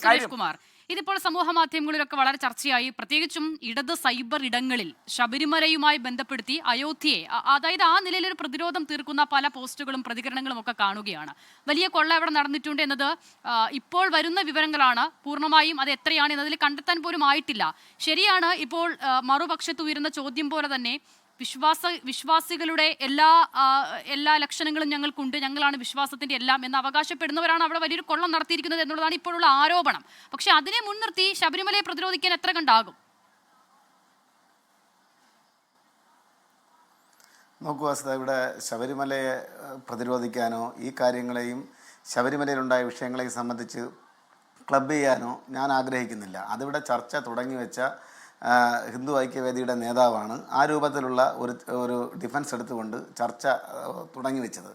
കാര്യം. കുമാർ, ഇതിപ്പോൾ സമൂഹ മാധ്യമങ്ങളിലൊക്കെ വളരെ ചർച്ചയായി. പ്രത്യേകിച്ചും ഇടത് സൈബർ ഇടങ്ങളിൽ ശബരിമലയുമായി ബന്ധപ്പെടുത്തി അയോധ്യയെ, അതായത് ആ നിലയിലൊരു പ്രതിരോധം തീർക്കുന്ന പല പോസ്റ്റുകളും പ്രതികരണങ്ങളും ഒക്കെ കാണുകയാണ്. വലിയ കൊള്ള അവിടെ നടന്നിട്ടുണ്ട് എന്നത് ഇപ്പോൾ വരുന്ന വിവരങ്ങളാണ്. പൂർണ്ണമായും അത് എത്രയാണ് എന്നതിൽ കണ്ടെത്താൻ പോലും ആയിട്ടില്ല. ശരിയാണ്, ഇപ്പോൾ മറുപക്ഷത്ത് ഉയരുന്ന ചോദ്യം പോലെ തന്നെ വിശ്വാസികളുടെ എല്ലാ ലക്ഷണങ്ങളും ഞങ്ങൾക്കുണ്ട്, ഞങ്ങളാണ് വിശ്വാസത്തിന്റെ എല്ലാം എന്ന് അവകാശപ്പെടുന്നവരാണ് അവിടെ വലിയൊരു കൊള്ളം നടത്തിയിരിക്കുന്നത് എന്നുള്ളതാണ് ഇപ്പോഴുള്ള ആരോപണം. പക്ഷെ അതിനെ മുൻനിർത്തി ശബരിമലയെ പ്രതിരോധിക്കാൻ എത്ര കണ്ടാകും? നോക്കൂ വസ്തുത, ഇവിടെ ശബരിമലയെ പ്രതിരോധിക്കാനോ ഈ കാര്യങ്ങളെയും ശബരിമലയിലുണ്ടായ വിഷയങ്ങളെയും സംബന്ധിച്ച് ക്ലബ് ചെയ്യാനോ ഞാൻ ആഗ്രഹിക്കുന്നില്ല. അതിവിടെ ചർച്ച തുടങ്ങി വെച്ച ഹിന്ദു ഐക്യവേദിയുടെ നേതാവാണ് ആ രൂപത്തിലുള്ള ഒരു ഡിഫൻസ് എടുത്തുകൊണ്ട് ചർച്ച തുടങ്ങി വെച്ചത്.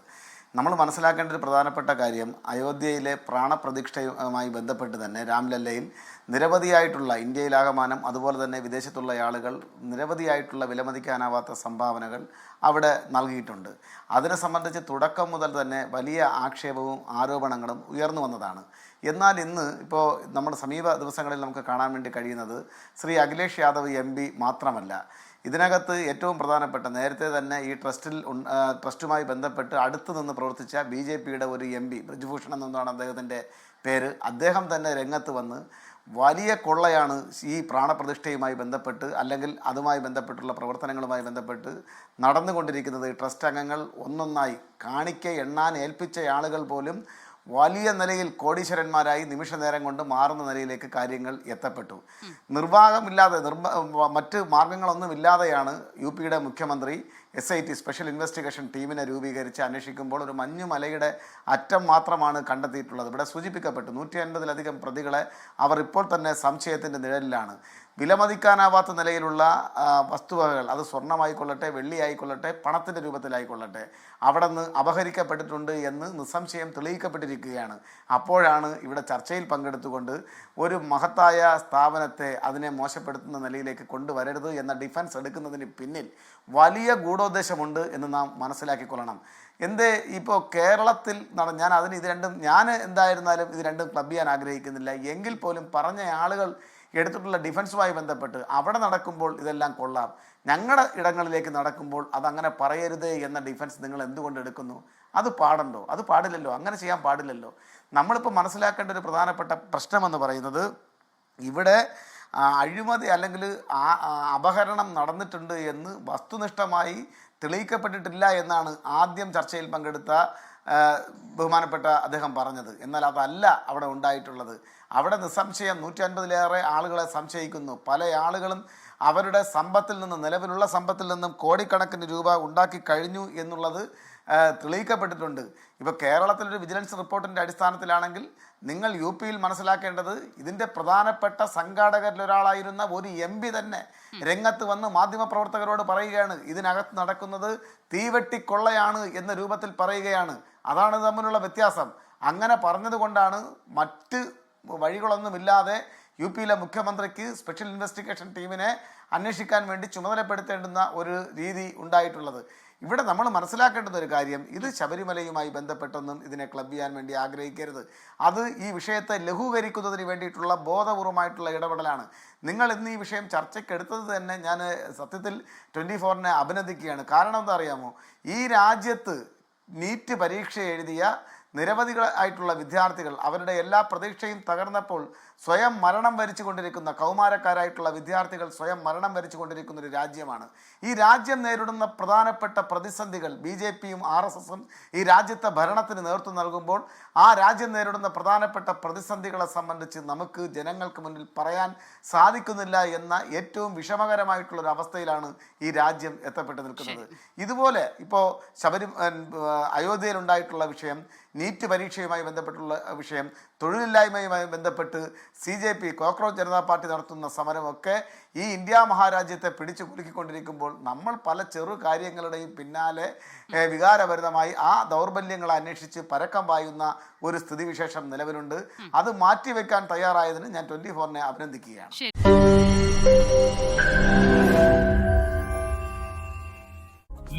നമ്മൾ മനസ്സിലാക്കേണ്ട ഒരു പ്രധാനപ്പെട്ട കാര്യം, അയോധ്യയിലെ പ്രാണപ്രതിഷ്ഠയുമായി ബന്ധപ്പെട്ട് തന്നെ രാംലല്ലയിൽ നിരവധിയായിട്ടുള്ള, ഇന്ത്യയിലാകമാനം അതുപോലെ തന്നെ വിദേശത്തുള്ള ആളുകൾ നിരവധിയായിട്ടുള്ള വിലമതിക്കാനാവാത്ത സംഭാവനകൾ അവിടെ നൽകിയിട്ടുണ്ട്. അതിനെ സംബന്ധിച്ച് തുടക്കം മുതൽ തന്നെ വലിയ ആക്ഷേപവും ആരോപണങ്ങളും ഉയർന്നു വന്നതാണ്. എന്നാൽ ഇന്ന് ഇപ്പോൾ നമ്മുടെ സമീപ ദിവസങ്ങളിൽ നമുക്ക് കാണാൻ വേണ്ടി കഴിയുന്നത് ശ്രീ അഖിലേഷ് യാദവ് MP മാത്രമല്ല. ഇതിനകത്ത് ഏറ്റവും പ്രധാനപ്പെട്ട, നേരത്തെ തന്നെ ഈ ട്രസ്റ്റുമായി ബന്ധപ്പെട്ട് അടുത്തു നിന്ന് പ്രവർത്തിച്ച BJPയുടെ ഒരു MP, ബ്രിജ്ഭൂഷൺ എന്നാണ് അദ്ദേഹത്തിൻ്റെ പേര്, അദ്ദേഹം തന്നെ രംഗത്ത് വന്ന് വലിയ കൊള്ളയാണ് ഈ പ്രാണപ്രതിഷ്ഠയുമായി ബന്ധപ്പെട്ട് അല്ലെങ്കിൽ അതുമായി ബന്ധപ്പെട്ടുള്ള പ്രവർത്തനങ്ങളുമായി ബന്ധപ്പെട്ട് നടന്നുകൊണ്ടിരിക്കുന്നത്. ട്രസ്റ്റ് അംഗങ്ങൾ ഒന്നൊന്നായി കാണിക്ക എണ്ണാൻ ഏൽപ്പിച്ച ആളുകൾ പോലും വലിയ നിലയിൽ കോടീശ്വരന്മാരായി നിമിഷ നേരം കൊണ്ട് മാറുന്ന നിലയിലേക്ക് കാര്യങ്ങൾ എത്തപ്പെട്ടു. നിർവാഹമില്ലാതെ മറ്റ് മാർഗങ്ങളൊന്നുമില്ലാതെയാണ് UPയുടെ മുഖ്യമന്ത്രി SIT സ്പെഷ്യൽ ഇൻവെസ്റ്റിഗേഷൻ ടീമിനെ രൂപീകരിച്ച് അന്വേഷിക്കുമ്പോൾ ഒരു മഞ്ഞുമലയുടെ അറ്റം മാത്രമാണ് കണ്ടെത്തിയിട്ടുള്ളത്. ഇവിടെ സൂചിപ്പിക്കപ്പെട്ടു 150-ലധികം പ്രതികളെ അവർ ഇപ്പോൾ തന്നെ സംശയത്തിൻ്റെ നിഴലിലാണ്. വിലമതിക്കാനാവാത്ത നിലയിലുള്ള വസ്തുവകകൾ, അത് സ്വർണ്ണമായിക്കൊള്ളട്ടെ, വെള്ളിയായിക്കൊള്ളട്ടെ, പണത്തിൻ്റെ രൂപത്തിലായിക്കൊള്ളട്ടെ, അവിടെ നിന്ന് അപഹരിക്കപ്പെട്ടിട്ടുണ്ട് എന്ന് നിസ്സംശയം തെളിയിക്കപ്പെട്ടിരിക്കുകയാണ്. അപ്പോഴാണ് ഇവിടെ ചർച്ചയിൽ പങ്കെടുത്തുകൊണ്ട് ഒരു മഹത്തായ സ്ഥാപനത്തെ അതിനെ മോശപ്പെടുത്തുന്ന നിലയിലേക്ക് കൊണ്ടുവരരുത് എന്ന ഡിഫൻസ് എടുക്കുന്നതിന് പിന്നിൽ വലിയ ഗൂഢോദ്ദേശമുണ്ട് എന്ന് നാം മനസ്സിലാക്കിക്കൊള്ളണം. ഇപ്പോൾ കേരളത്തിൽ ഞാൻ എന്തായിരുന്നാലും ഇത് രണ്ടും ക്ലബ് ചെയ്യാൻ ആഗ്രഹിക്കുന്നില്ല. എങ്കിൽ പോലും പറഞ്ഞ ആളുകൾ എടുത്തിട്ടുള്ള ഡിഫൻസുമായി ബന്ധപ്പെട്ട് അവിടെ നടക്കുമ്പോൾ ഇതെല്ലാം കൊള്ളാം, ഞങ്ങളുടെ ഇടങ്ങളിലേക്ക് നടക്കുമ്പോൾ അതങ്ങനെ പറയരുത് എന്ന ഡിഫൻസ് നിങ്ങൾ എന്തുകൊണ്ട് എടുക്കുന്നു? അത് പാടണ്ടോ? അത് പാടില്ലല്ലോ, അങ്ങനെ ചെയ്യാൻ പാടില്ലല്ലോ. നമ്മളിപ്പോൾ മനസ്സിലാക്കേണ്ട ഒരു പ്രധാനപ്പെട്ട പ്രശ്നമെന്ന് പറയുന്നത്, ഇവിടെ അഴിമതി അല്ലെങ്കിൽ അപഹരണം നടന്നിട്ടുണ്ട് എന്ന് വസ്തുനിഷ്ഠമായി തെളിയിക്കപ്പെട്ടിട്ടില്ല എന്നാണ് ആദ്യം ചർച്ചയിൽ പങ്കെടുത്ത ബഹുമാനപ്പെട്ട അദ്ദേഹം പറഞ്ഞത്. എന്നാൽ അതല്ല അവിടെ ഉണ്ടായിട്ടുള്ളത്. അവിടെ നിസ്സംശയം 150-ലേറെ ആളുകളെ സംശയിക്കുന്നു. പല ആളുകളും അവരുടെ സമ്പത്തിൽ നിന്ന്, നിലവിലുള്ള സമ്പത്തിൽ നിന്നും കോടിക്കണക്കിന് രൂപ ഉണ്ടാക്കി കഴിഞ്ഞു എന്നുള്ളത് തെളിയിക്കപ്പെട്ടിട്ടുണ്ട്. ഇപ്പോൾ കേരളത്തിലൊരു വിജിലൻസ് റിപ്പോർട്ടിൻ്റെ അടിസ്ഥാനത്തിലാണെങ്കിൽ നിങ്ങൾ UPയിൽ മനസ്സിലാക്കേണ്ടത്, ഇതിൻ്റെ പ്രധാനപ്പെട്ട സംഘാടകരിലൊരാളായിരുന്ന ഒരു MP തന്നെ രംഗത്ത് വന്ന് മാധ്യമപ്രവർത്തകരോട് പറയുകയാണ്, ഇതിനകത്ത് നടക്കുന്നത് തീവെട്ടിക്കൊള്ളയാണ് എന്ന രൂപത്തിൽ പറയുകയാണ്. അതാണ് തമ്മിലുള്ള വ്യത്യാസം. അങ്ങനെ പറഞ്ഞതുകൊണ്ടാണ് മറ്റ് വഴികളൊന്നുമില്ലാതെ UPയിലെ മുഖ്യമന്ത്രിക്ക് സ്പെഷ്യൽ ഇൻവെസ്റ്റിഗേഷൻ ടീമിനെ അന്വേഷിക്കാൻ വേണ്ടി ചുമതലപ്പെടുത്തേണ്ടുന്ന ഒരു രീതി ഉണ്ടായിട്ടുള്ളത്. ഇവിടെ നമ്മൾ മനസ്സിലാക്കേണ്ടുന്ന ഒരു കാര്യം, ഇത് ശബരിമലയുമായി ബന്ധപ്പെട്ടൊന്നും ഇതിനെ ക്ലബ് ചെയ്യാൻ വേണ്ടി ആഗ്രഹിക്കരുത്. അത് ഈ വിഷയത്തെ ലഘൂകരിക്കുന്നതിന് വേണ്ടിയിട്ടുള്ള ബോധപൂർവമായിട്ടുള്ള ഇടപെടലാണ്. നിങ്ങൾ ഇന്ന് ഈ വിഷയം ചർച്ചയ്ക്കെടുത്തത് തന്നെ ഞാൻ സത്യത്തിൽ 24-നെ അഭിനന്ദിക്കുകയാണ്. കാരണം എന്താ അറിയാമോ, ഈ രാജ്യത്ത് നീറ്റ് പരീക്ഷ എഴുതിയ നിരവധികളായിട്ടുള്ള വിദ്യാർത്ഥികൾ അവരുടെ എല്ലാ പ്രതീക്ഷയും തകർന്നപ്പോൾ സ്വയം മരണം വരിച്ചു കൊണ്ടിരിക്കുന്ന കൗമാരക്കാരായിട്ടുള്ള വിദ്യാർത്ഥികൾ സ്വയം മരണം വരിച്ചു കൊണ്ടിരിക്കുന്ന ഒരു രാജ്യമാണ്. ഈ രാജ്യം നേരിടുന്ന പ്രധാനപ്പെട്ട പ്രതിസന്ധികൾ BJPയും RSSും ഈ രാജ്യത്തെ ഭരണത്തിന് നേതൃത്വം നൽകുമ്പോൾ ആ രാജ്യം നേരിടുന്ന പ്രധാനപ്പെട്ട പ്രതിസന്ധികളെ സംബന്ധിച്ച് നമുക്ക് ജനങ്ങൾക്ക് മുന്നിൽ പറയാൻ സാധിക്കുന്നില്ല എന്ന ഏറ്റവും വിഷമകരമായിട്ടുള്ളൊരു അവസ്ഥയിലാണ് ഈ രാജ്യം എത്തപ്പെട്ട് നിൽക്കുന്നത്. ഇതുപോലെ ഇപ്പോൾ അയോധ്യയിലുണ്ടായിട്ടുള്ള വിഷയം, നീറ്റ് പരീക്ഷയുമായി ബന്ധപ്പെട്ടുള്ള വിഷയം, തൊഴിലില്ലായ്മയുമായി ബന്ധപ്പെട്ട് CJP കോക്രോച്ച് ജനതാ പാർട്ടി നടത്തുന്ന സമരമൊക്കെ ഈ ഇന്ത്യ മഹാരാജ്യത്തെ പിടിച്ചു കുലുക്കിക്കൊണ്ടിരിക്കുമ്പോൾ നമ്മൾ പല ചെറു കാര്യങ്ങളുടെയും പിന്നാലെ വികാരഭരിതമായി ആ ദൗർബല്യങ്ങളെ അന്വേഷിച്ച് പരക്കം പായുന്ന ഒരു സ്ഥിതിവിശേഷം നിലവിലുണ്ട്. അത് മാറ്റിവെക്കാൻ തയ്യാറായതിന് ഞാൻ 24-നെ അഭിനന്ദിക്കുകയാണ്.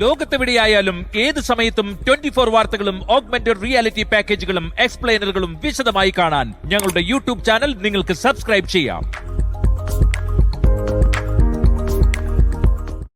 ലോകത്തെവിടെയായാലും ഏത് സമയത്തും 24 വാർത്തകളും ഓഗ്മെന്റഡ് റിയാലിറ്റി പാക്കേജുകളും എക്സ്പ്ലെയിനറുകളും വിശദമായി കാണാൻ ഞങ്ങളുടെ യൂട്യൂബ് ചാനൽ നിങ്ങൾക്ക് സബ്സ്ക്രൈബ് ചെയ്യാം.